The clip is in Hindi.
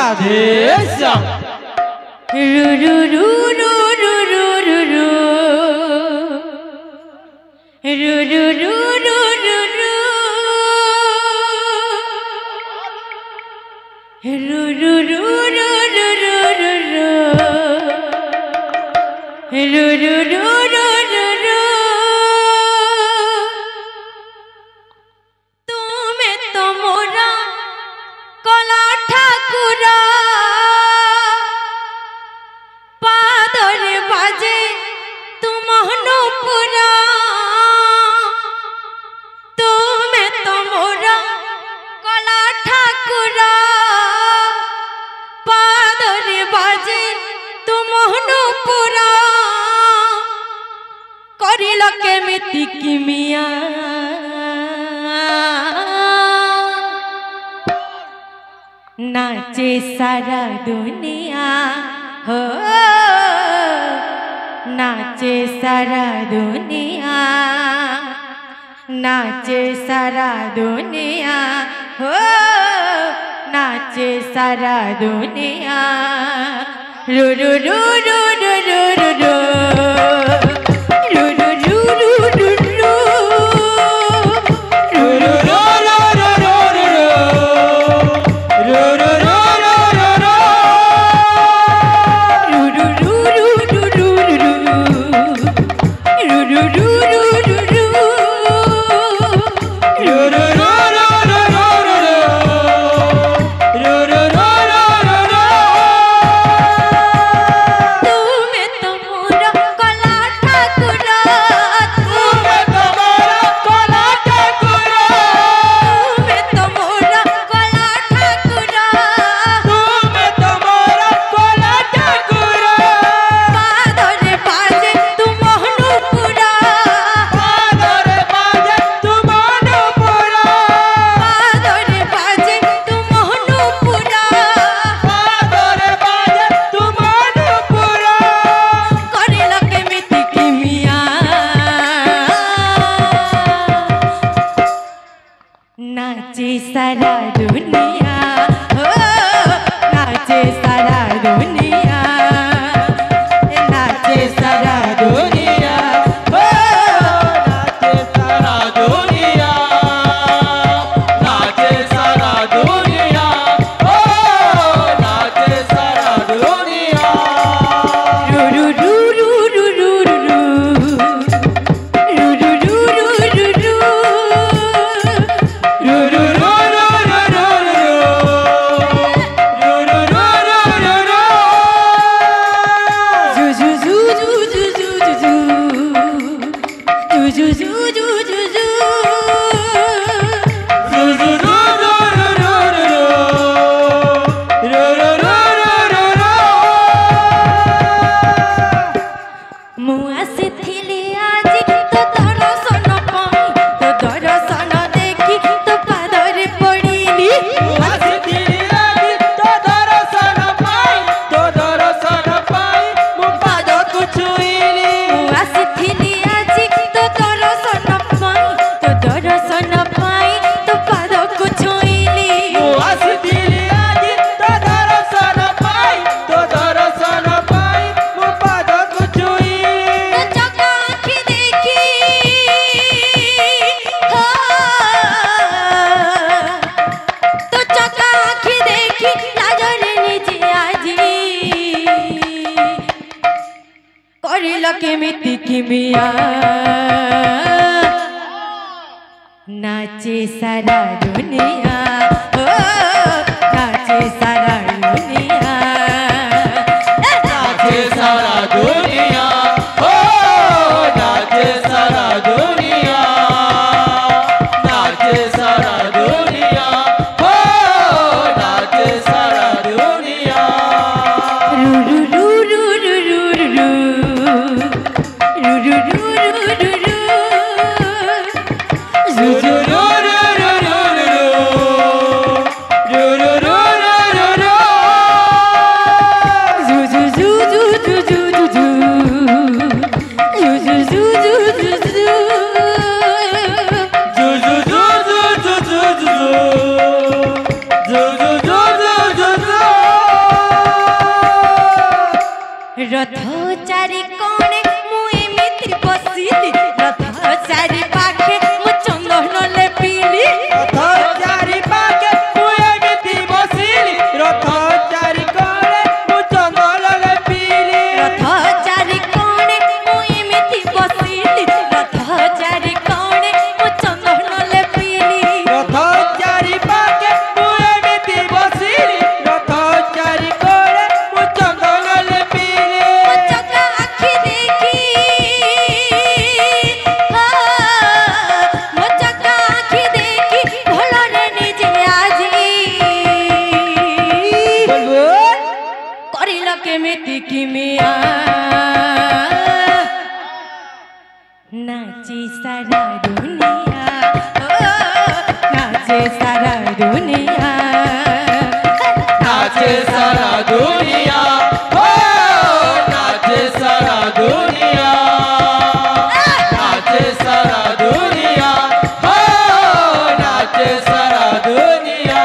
राधे श्याम। रू रू रू रू रू रू रू रू रू रू रू रू रू रू रू रू रू तुम्हें तो मोरा कला ठाकुरा पादरे बाजे तुम हनुपुरा तुम्हें तो मोरा कला ठाकुरा पादरे बाजे तुम हनुपुरा करिल केमिति किमिया नाचे सारा दुनिया हो नाचे सारा दुनिया नाचे सारा दुनिया हो नाचे सारा दुनिया रू रू रू रू रू रू रू रू नाचे सारा दुनिया हो नाचे सारा दुनिया नाचे सारा दुनिया हो नाचे सारा दुनिया नाचे सारा दुनिया हो नाचे सारा दुनिया रू रू रू रू रू रू रू रू रू रू रू रू केमिति किमिया नाचे सारा दुनिया हो नाचे सारा दुनिया नाचे सारा दुनिया हो नाचे सारा दुनिया नाचे सारा दुनिया हो नाचे सारा दुनिया रू रू रू रू रू रू रू रू रू रू रथ चारि कोणे मु एमिति बसिली रथ चारि पाखे मु चंदन लेपिली रथ चारि पाखे मु एमिति बसिली रथ चारि कोणे मु चंदन लेपिली रथ चारि कोणे मु एमिति बसिली रथ चारि कोणे मु चंदन लेपिली रथ चारि पाखे मु एमिति बसिली रथ चारि कोणे मु चंदन लेपिली चका आखि देखी मो चका आखि देखी भलरे निजे आजी करिल केमिति किमिया नाची सारा दुनिया नाचे सारा दुनिया नाचे सारा दुनिया हो नाचे सारा दुनिया नाचे सारा दुनिया हो नाचे सारा दुनिया